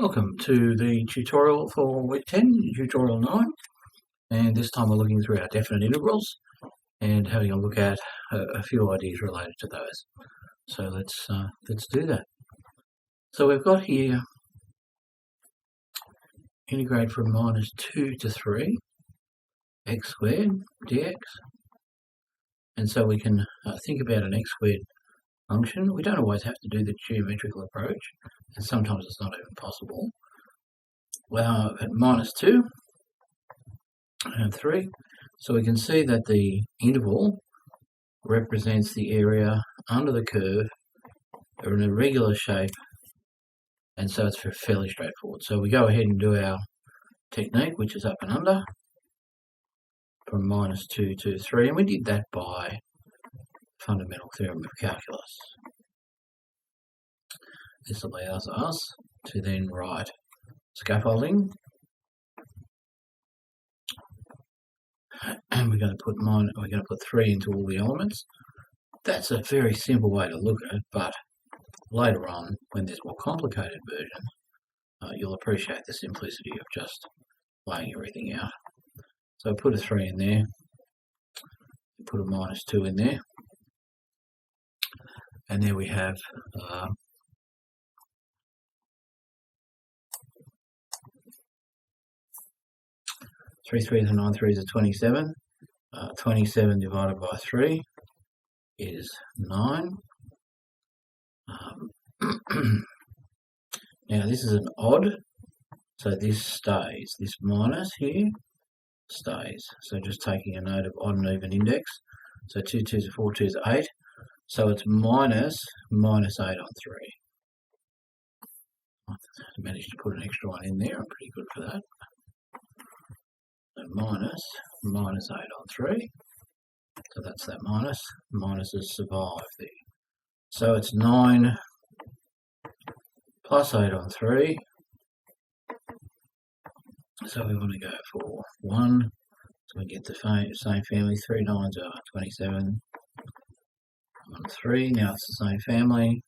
Welcome to the tutorial for week 10, tutorial 9, and this time we're looking through our definite integrals and having a look at a few ideas related to those. So let's do that. So we've got here integrate from minus 2 to 3 x squared dx, and so we can think about an x squared function. We don't always have to do the geometrical approach, and sometimes it's not even possible. Well, at minus 2 and 3, so we can see that the interval represents the area under the curve or in a regular shape, and so it's fairly straightforward. So we go ahead and do our technique, which is up and under, from minus 2 to 3, and we did that by fundamental theorem of calculus. This allows us to then write scaffolding, and we're going to put 3 into all the elements. That's a very simple way to look at it, but later on, when there's more complicated version, you'll appreciate the simplicity of just laying everything out. So put a 3 in there, put a minus 2 in there, and there we have 3 3s and 9 3s are 27. 27 divided by 3 is 9. Now this is an odd, so this stays. This minus here stays. So just taking a note of odd and even index. So 2 2s are 4 2s are 8. So it's minus 8 on 3. I managed to put an extra one in there. I'm pretty good for that. So minus 8 on 3. So that's that minus. Minuses survive there. So it's 9 plus 8 on 3. So we want to go for 1. So we get the same family. 3 9s are 27 on 3. Now it's the same family.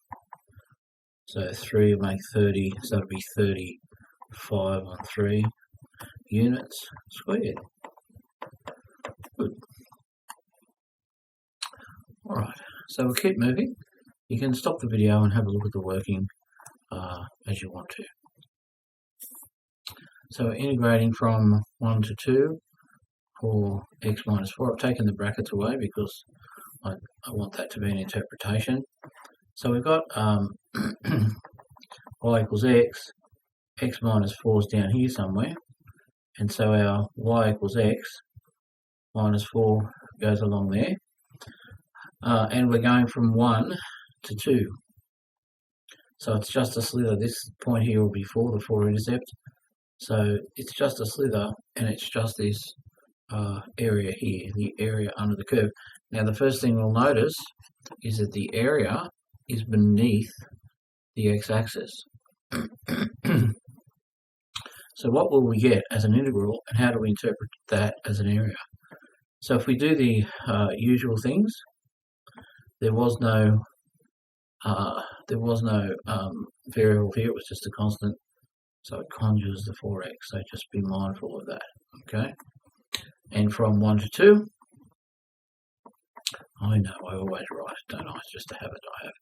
So 3 will make 30. So it'll be 35 on 3 units squared. Good. Alright, so we'll keep moving. You can stop the video and have a look at the working as you want to. So we're integrating from 1 to 2 for x minus 4. I've taken the brackets away because I want that to be an interpretation. So we've got y equals x minus 4 is down here somewhere, and so our y equals x minus 4 goes along there, and we're going from 1 to 2. So it's just a slither. This point here will be 4, the 4 intercept. So it's just a slither, and it's just this area here, the area under the curve. Now the first thing we'll notice is that the area is beneath the x-axis. So what will we get as an integral, and how do we interpret that as an area? So if we do the usual things, there was no variable here, it was just a constant, so it conjures the 4x, so just be mindful of that, okay? And from 1 to 2, I know, I always write, don't I? It's just a habit I have.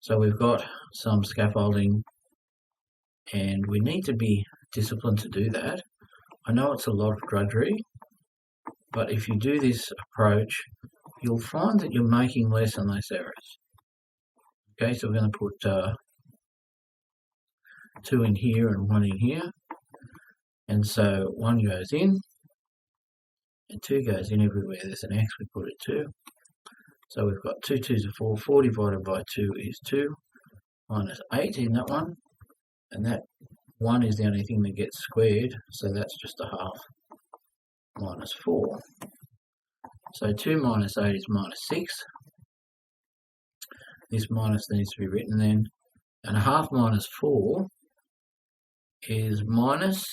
So we've got some scaffolding, and we need to be disciplined to do that. I know it's a lot of drudgery, but if you do this approach, you'll find that you're making less and less errors. Okay, so we're going to put 2 in here and 1 in here, and so 1 goes in, and 2 goes in everywhere there's an x, we put it 2. So we've got 2 2s are 4, 4 divided by 2 is 2, minus 8 in that one, and that 1 is the only thing that gets squared, so that's just a half, minus 4. So 2 minus 8 is minus 6. This minus needs to be written then, and a half minus 4 is minus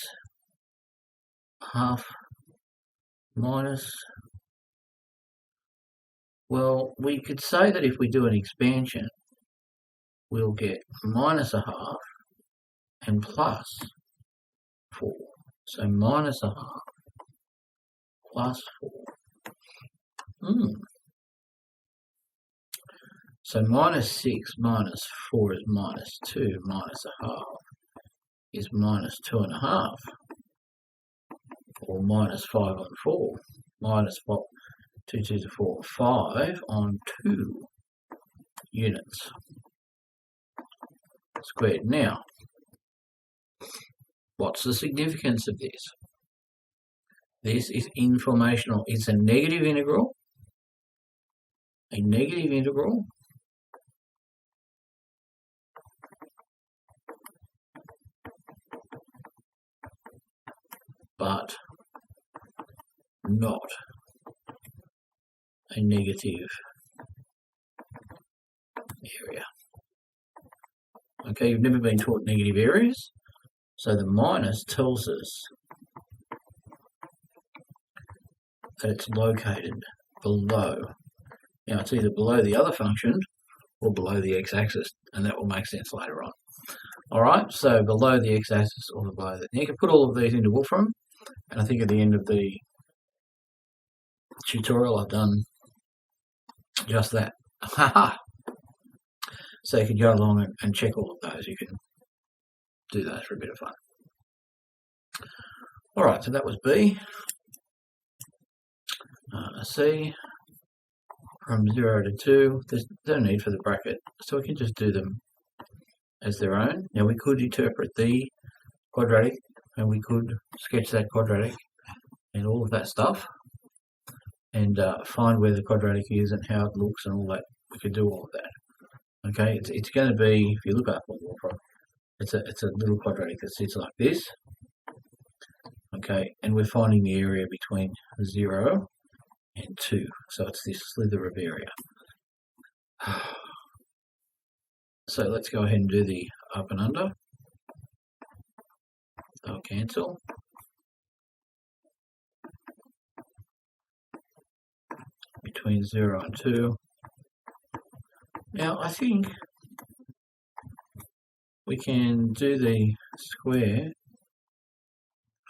half minus, well, we could say that if we do an expansion, we'll get minus a half and plus 4. So minus a half plus 4. So minus 6 minus 4 is minus 2 minus a half is minus 2.5, or minus 5 on 4. Minus 4, 2 2s are 4, 5 on 2 units squared. Now, what's the significance of this? This is informational. It's a negative integral. A negative integral. But not a negative area. Okay, you've never been taught negative areas, so the minus tells us that it's located below. Now, it's either below the other function or below the x-axis, and that will make sense later on. All right, so below the x-axis or below that. Now, you can put all of these into Wolfram, and I think at the end of the tutorial I've done just that. So you can go along and check all of those. You can do those for a bit of fun. All right, so that was B. C, from 0 to 2, there's no need for the bracket, so we can just do them as their own. Now we could interpret the quadratic, and we could sketch that quadratic and all of that stuff, and find where the quadratic is and how it looks and all that. We could do all of that. Okay, it's going to be, if you look up Wolfram, it's a little quadratic that sits like this. Okay, and we're finding the area between 0 and 2, so it's this slither of area. So let's go ahead and do the up and under. They'll cancel. Between 0 and 2. Now I think we can do the square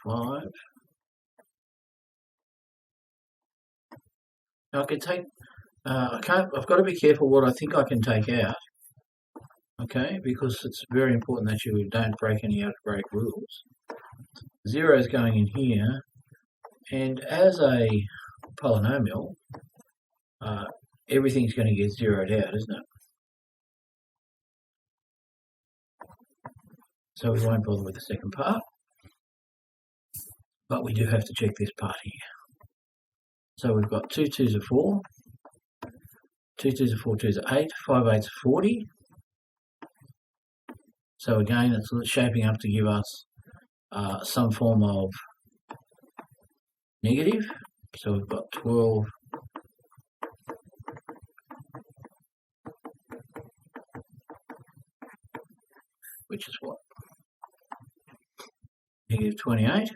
5. Now I can take, I've got to be careful what I think I can take out, okay, because it's very important that you don't break any algebraic rules. 0 is going in here, and as a polynomial, everything's going to get zeroed out, isn't it? So we won't bother with the second part, but we do have to check this part here. So we've got 2 2s are 4, 2 2s are 4, 2s are 8, 5 8s are 40. So again, it's shaping up to give us some form of negative. So we've got 12 which is what? Negative 28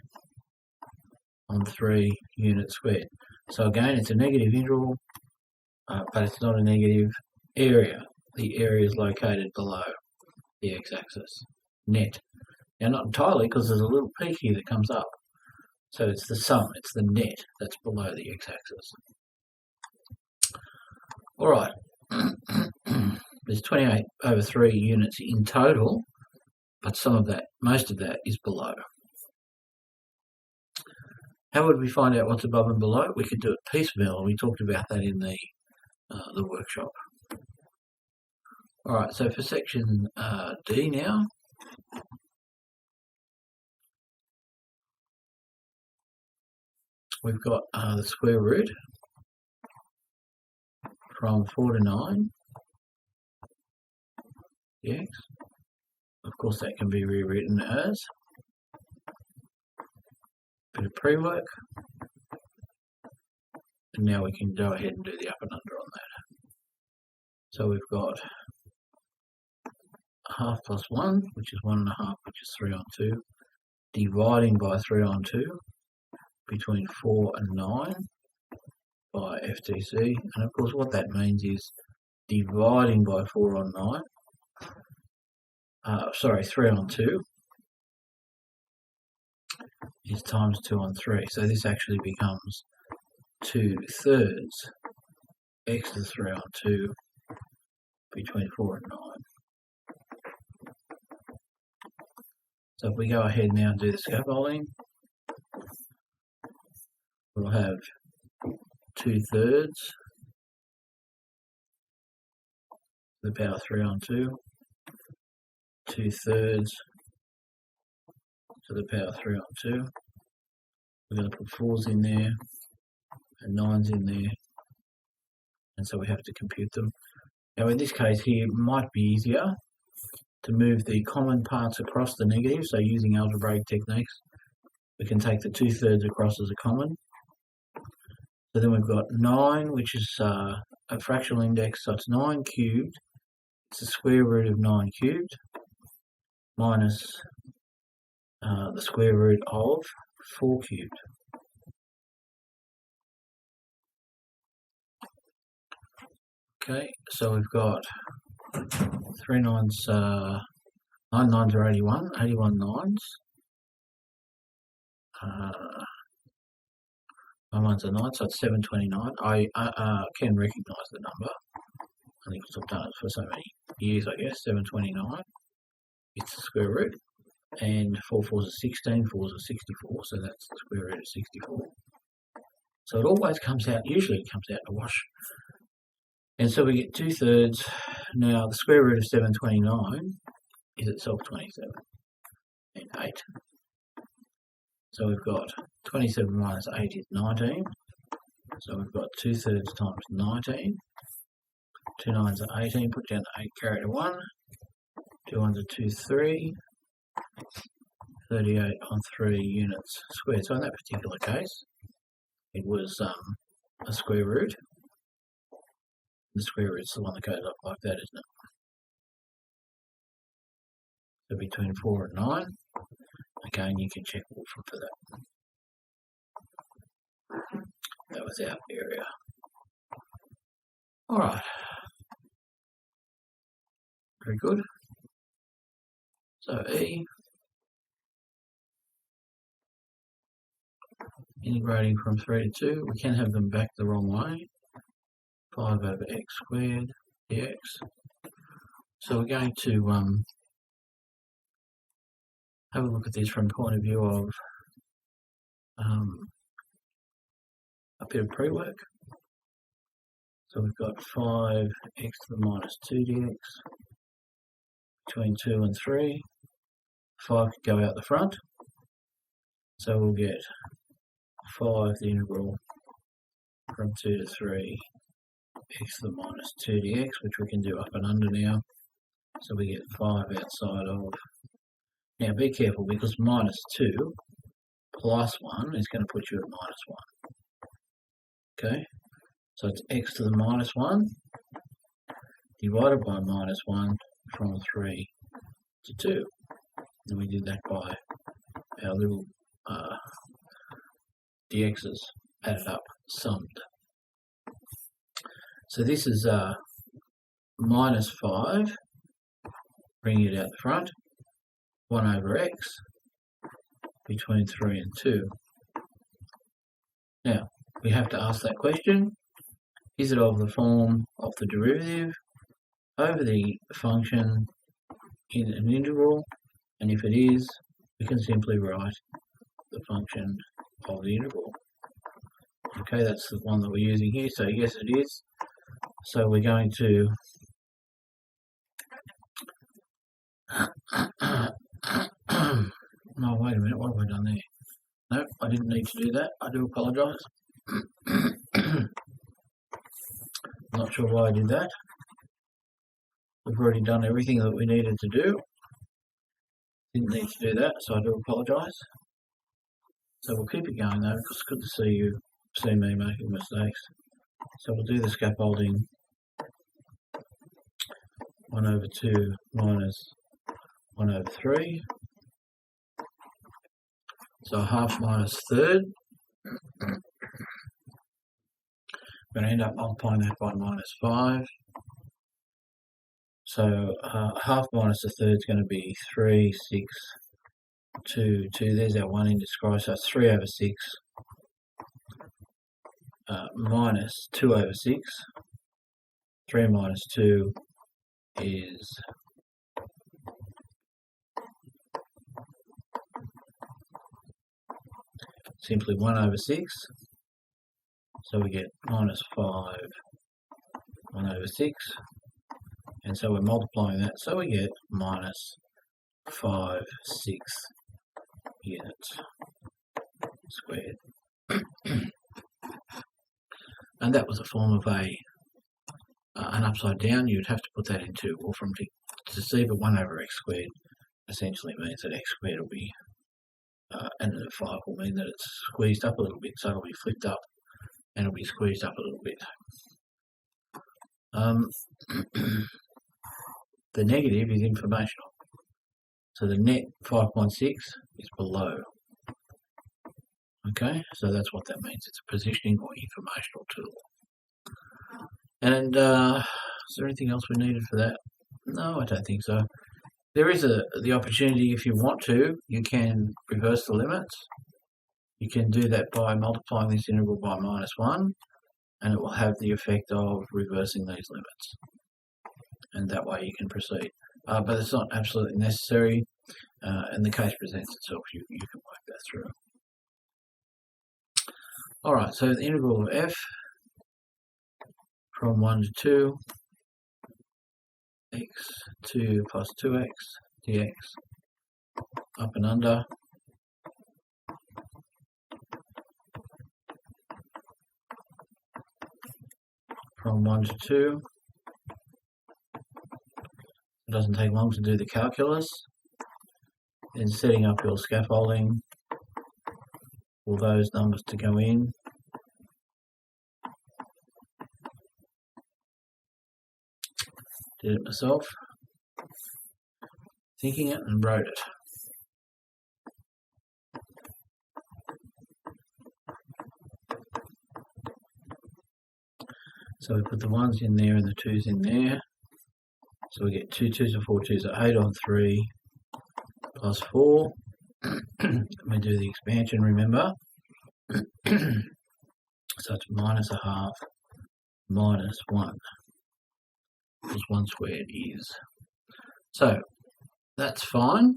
on 3 units squared. So again, it's a negative integral, but it's not a negative area. The area is located below the x-axis, net. Now, not entirely, because there's a little peak here that comes up. So it's the sum, it's the net that's below the x-axis. All right. There's 28 over 3 units in total, but some of that, most of that is below. How would we find out what's above and below? We could do it piecemeal. We talked about that in the workshop. All right, so for section D now, we've got the square root from 4 to 9 dx. Of course, that can be rewritten as a bit of pre-work, and now we can go ahead and do the up and under on that. So we've got half plus 1, which is 1 1/2, which is 3 on 2, dividing by 3 on 2 between 4 and 9 by FTC, and of course what that means is dividing by 4 on 9, 3 on 2 is times 2 on 3. So this actually becomes 2/3 x to the 3 on 2 between 4 and 9. So if we go ahead now and do the scaffolding, we'll have 2/3 to the power 3 on 2, 2/3 to the power 3 on 2. We're going to put 4s in there and 9s in there, and so we have to compute them. Now in this case here, it might be easier to move the common parts across the negative, so using algebraic techniques, we can take the 2/3 across as a common. So then we've got 9, which is a fractional index, so it's 9 cubed. It's the square root of 9 cubed minus the square root of 4 cubed. Okay, so we've got 3 9s, 9 9s are 81, 81 9s. 9 9s are 9, so it's 729. I can recognise the number. I think I've done it for so many years, I guess. 729. It's the square root. And 4 4s are 16, 4s are 64, so that's the square root of 64. So it always comes out, usually it comes out in a wash. And so we get 2/3. Now the square root of 729 is itself 27 and 8. So we've got 27 minus 8 is 19. So we've got 2/3 times 19. 2 9s are 18. Put down the 8, carry to 1. 2 1s are 2 3. 38 on 3 units squared. So in that particular case, it was a square root. The square root's the one that goes up like that, isn't it? So between 4 and 9. Again, you can check Wolfram for that. That was our area. Alright. Very good. So E, integrating from 3 to 2, we can have them back the wrong way. 5 over x squared dx. So we're going to have a look at this from the point of view of a bit of pre-work. So we've got 5x to the minus 2 dx between 2 and 3. 5 could go out the front. So we'll get 5 the integral from 2 to 3 x to the minus 2 dx, which we can do up and under now. So we get 5 outside of. Now be careful, because minus 2 plus 1 is going to put you at minus 1. Okay, so it's x to the minus 1 divided by minus 1 from 3 to 2. And we did that by our little dx's added up, summed. So this is minus 5, bringing it out the front, 1 over x between 3 and 2. Now, we have to ask that question, is it of the form of the derivative over the function in an integral? And if it is, we can simply write the function of the integral. Okay, that's the one that we're using here, so yes it is. So we're going to no, wait a minute, what have I done there? No, I didn't need to do that. I do apologise. Not sure why I did that. We've already done everything that we needed to do. Didn't need to do that, so I do apologise. So we'll keep it going though, because it's good to see me making mistakes. So we'll do the scaffolding 1 over 2 minus 1 over 3. So half minus third. We're going to end up multiplying that by minus 5. So half minus a third is going to be 3, 6, 2, 2, there's our 1 in disguise, so it's 3 over 6 minus 2 over 6. 3 minus 2 is simply 1 over 6. So we get minus 5, 1 over 6. And so we're multiplying that, so we get minus 5/6 units squared. And that was a form of an upside down. You'd have to put that into Wolfram to see, but 1 over x squared essentially means that x squared will be, and the 5 will mean that it's squeezed up a little bit, so it'll be flipped up and it'll be squeezed up a little bit. The negative is informational. So the net 5.6 is below. Okay, so that's what that means. It's a positioning or informational tool. And is there anything else we needed for that? No, I don't think so. There is the opportunity, if you want to, you can reverse the limits. You can do that by multiplying this integral by -1, and it will have the effect of reversing these limits. And that way you can proceed. But it's not absolutely necessary, and the case presents itself. You can work that through. All right, so the integral of f from 1 to 2, x2 plus 2x dx, up and under, from 1 to 2. It doesn't take long to do the calculus. Then setting up your scaffolding for those numbers to go in. Did it myself, thinking it and wrote it. So we put the 1s in there and the 2s in there. So we get 2 2s and 4 2s, so 8 on 3 plus 4. We do the expansion, remember. So it's -1/2 minus 1. Because 1 squared is. So that's fine.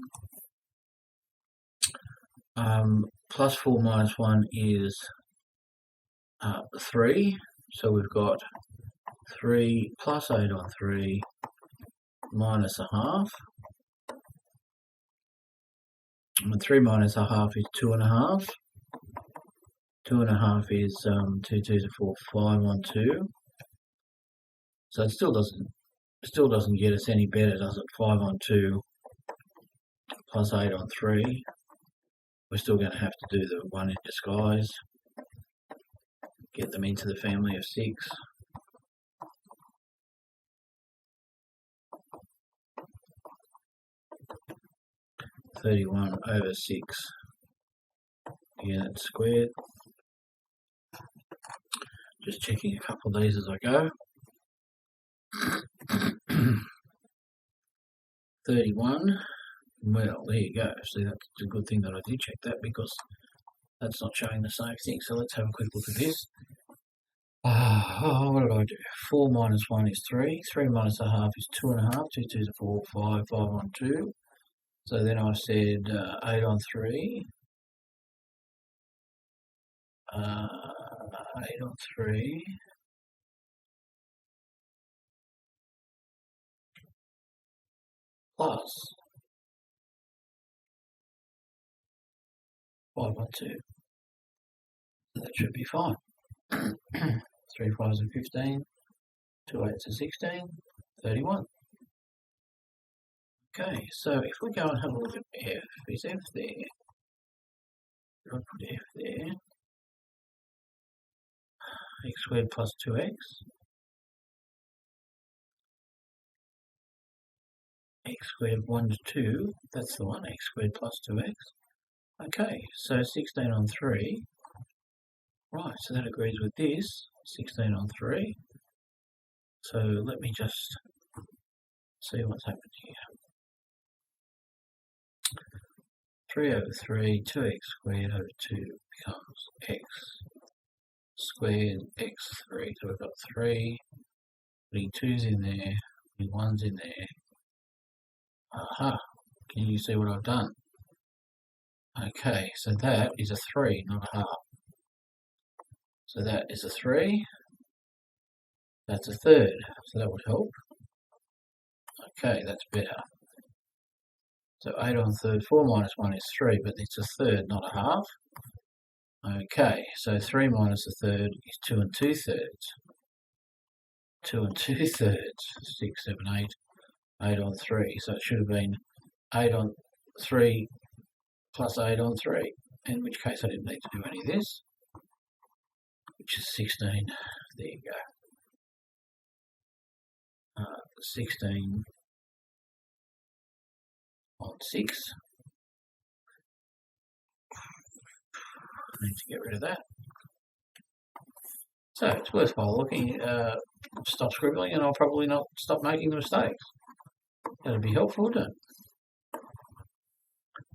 Plus 4 minus 1 is 3. So we've got 3 plus 8 on 3 minus 1/2. And 3 minus 1/2 is 2.5. 2.5 is 2 2s are 4, 5 on 2. So it still doesn't get us any better, does it? 5 on 2 plus 8 on 3. We're still going to have to do the 1 in disguise. Get them into the family of 6. (31/6) units squared. Just checking a couple of these as I go. 31. Well, there you go. See, that's a good thing that I did check that, because that's not showing the same thing. So let's have a quick look at this. What did I do? 4 minus 1 is 3. 3 minus 1/2 is 2.5. 2 2s are 4, 5, 5 on 2. So then I said 8 on 3. 8 on 3. Plus 5 on 2. So that should be fine. 3 5s are 15. 2 8s are 16. 31. Okay, so if we go and have a look at f, is f there? If I put f there, x squared plus 2x, x squared 1 to 2, that's the one, x squared plus 2x. Okay, so 16 on 3, right, so that agrees with this, 16 on 3. So let me just see what's happened here. 3 over 3, 2x squared over 2 becomes x squared x3. So we've got 3, putting 2's in there, putting 1's in there. Aha, can you see what I've done? Okay, so that is a 3, not a half. So that is a 3. That's a third, so that would help. Okay, that's better. So 8 on third, 4 minus 1 is 3, but it's a third, not a half. Okay, so 3 minus a third is 2 and 2 thirds. 2 and 2 thirds, 6, 7, 8, 8 on 3. So it should have been 8 on 3 plus 8 on 3, in which case I didn't need to do any of this, which is 16. There you go. 16 on 6. I need to get rid of that. So it's worthwhile looking, stop scribbling, and I'll probably not stop making the mistakes. That'd be helpful, wouldn't it?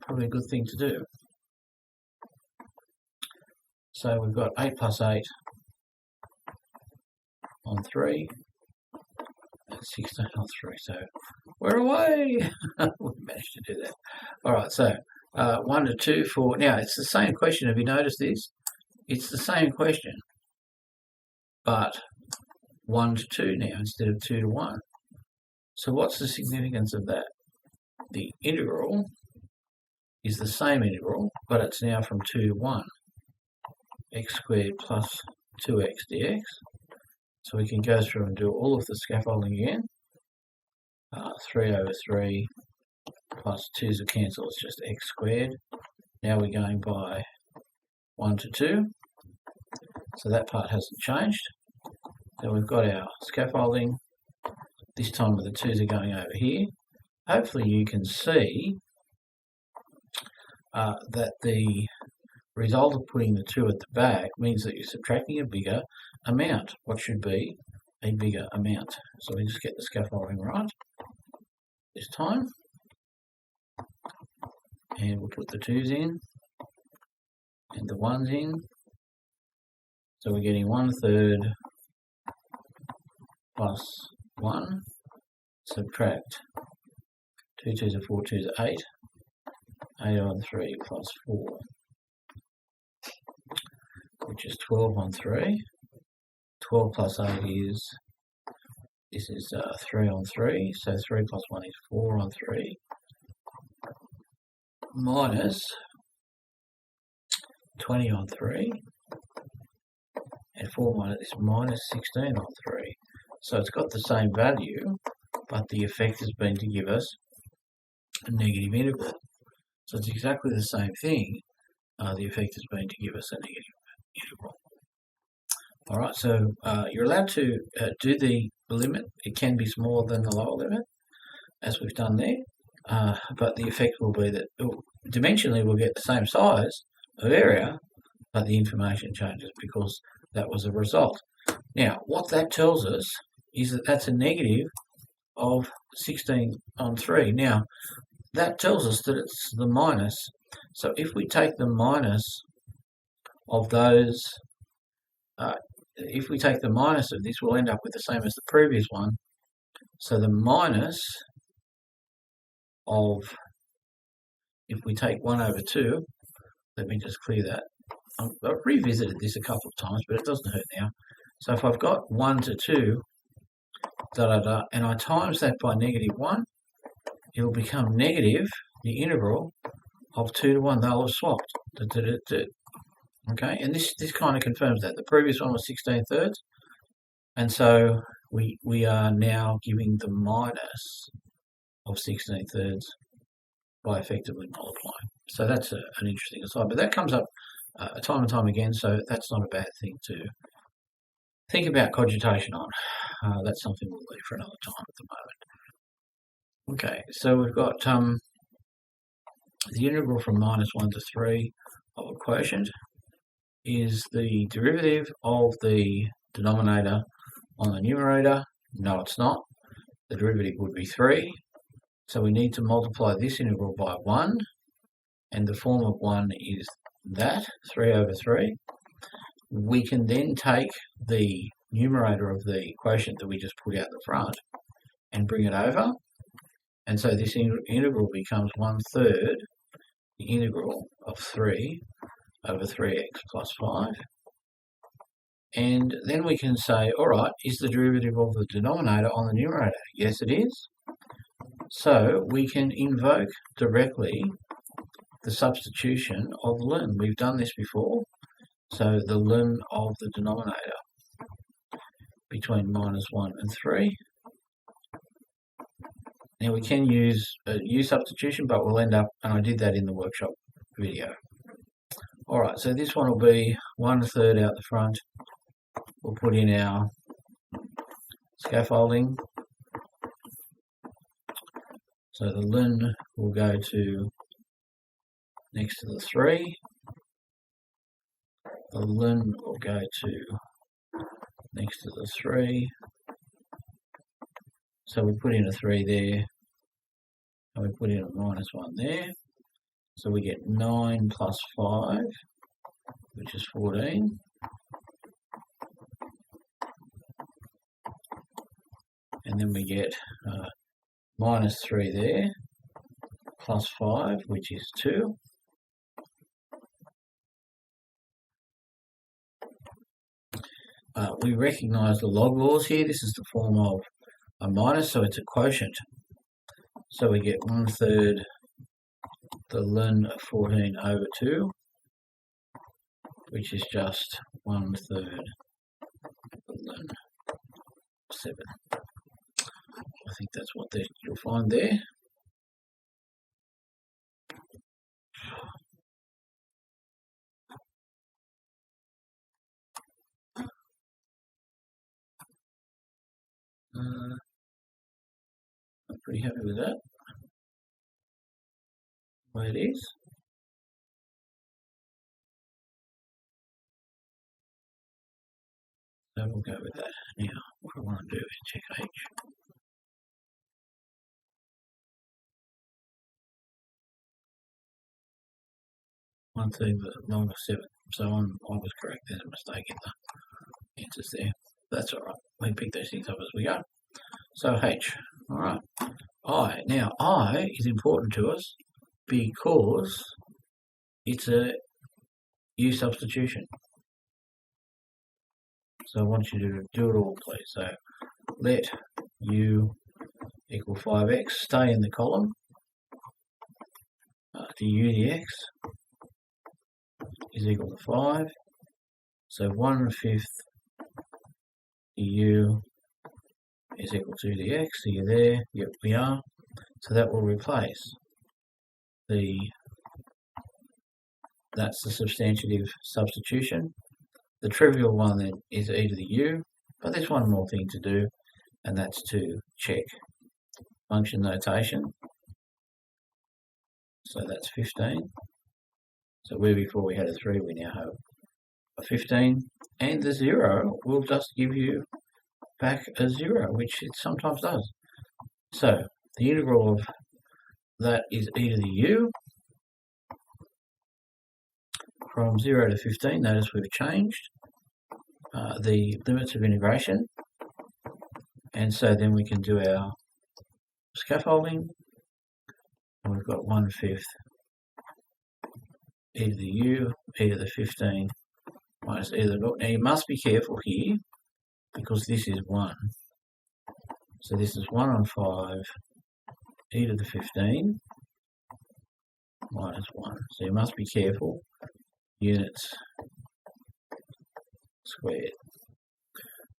Probably a good thing to do. So we've got 8 plus 8 on 3. 16 on 3, so we're away. We managed to do that. All right, so 1 to 2 for now. It's the same question. Have you noticed this? It's the same question, but 1 to 2 now instead of 2 to 1. So what's the significance of that? The integral is the same integral, but it's now from 2 to 1. X squared plus 2x dx. So we can go through and do all of the scaffolding again. 3 over 3 plus 2's will cancel, it's just x squared. Now we're going by 1 to 2. So that part hasn't changed. So we've got our scaffolding. This time with the 2's are going over here. Hopefully you can see that the result of putting the 2 at the back means that you're subtracting a bigger amount, what should be a bigger amount. So we just get the scaffolding right this time. And we'll put the 2's in and the 1's in. So we're getting 1/3 plus 1, subtract 2 2's are 4 2's are 8, 8 on 3 plus 4, which is 12 on 3. 12 plus 8 is, this is 3 on 3, so 3 plus 1 is 4 on 3, minus 20 on 3, and 4 minus is minus 16 on 3. So it's got the same value, but the effect has been to give us a negative integral. So it's exactly the same thing. The effect has been to give us a negative integral. All right, so you're allowed to do the limit. It can be smaller than the lower limit, as we've done there, but the effect will be that dimensionally we'll get the same size of area, but the information changes because that was a result. Now, what that tells us is that that's a negative of 16 on 3. Now, that tells us that it's the minus. So if we take the minus of those, if we take the minus of this, we'll end up with the same as the previous one. So the minus of, if we take 1 over 2, let me just clear that. I've revisited this a couple of times, but it doesn't hurt now. So if I've got 1 to 2, and I times that by -1, it'll become negative, the integral of 2 to 1. They'll have swapped. Okay, and this kind of confirms that. The previous one was 16/3, and so we are now giving the minus of 16/3 by effectively multiplying. So that's an interesting aside, but that comes up time and time again, so that's not a bad thing to think about cogitation on. That's something we'll leave for another time at the moment. Okay, so we've got the integral from -1 to 3 of a quotient is the derivative of the denominator on the numerator. No, it's not. The derivative would be 3. So we need to multiply this integral by 1 and the form of 1 is that, 3 over 3, we can then take the numerator of the quotient that we just put out the front and bring it over. And so this integral becomes 1/3 the integral of 3 over 3x plus 5. And then we can say, all right, is the derivative of the denominator on the numerator? Yes, it is. So we can invoke directly the substitution of ln. We've done this before. So the ln of the denominator between -1 and 3. Now we can use a U substitution, but we'll end up, and I did that in the workshop video. Alright, so this one will be 1/3 out the front. We'll put in our scaffolding. So the ln will go to next to the 3. The ln will go to next to the 3. So we put in a 3 there, and we put in a -1 there. So we get 9 plus 5, which is 14. And then we get -3 there, plus 5, which is 2. We recognise the log laws here. This is the form of a minus, so it's a quotient. So we get 1/3 the ln of 14 over 2, which is just 1/3 the ln of 7. I think that's what you'll find there. I'm pretty happy with that. The way it is. So we'll go with that. Now, what I want to do is check H. One-third ln of 7. So I was correct. There's a mistake in the answers there. That's all right. We pick those things up as we go. So H. All right. I. Now, I is important to us because it's a U substitution. So I want you to do it all, please. So let U equal 5x stay in the column. Du dx is equal to 5. So 1/5 du is equal to dx. So you're there. Yep, we are. So that will replace that's the substantive substitution. The trivial one then is e to the u, but there's one more thing to do, and that's to check function notation. So that's 15. So where before we had a 3, we now have a 15. And the 0 will just give you back a 0, which it sometimes does. So the integral of that is e to the u from 0 to 15. Notice we've changed the limits of integration. And so then we can do our scaffolding. And we've got 1/5 e to the u, e to the 15 minus e to the 0. Now you must be careful here because this is 1. So this is 1 on 5 e to the 15 minus 1. So you must be careful. Units squared.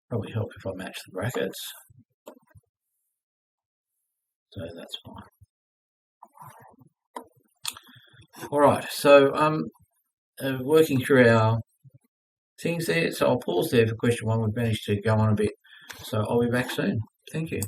Probably help if I match the brackets. So that's fine. Alright, so working through our things there. So I'll pause there for question 1. We've managed to go on a bit. So I'll be back soon. Thank you.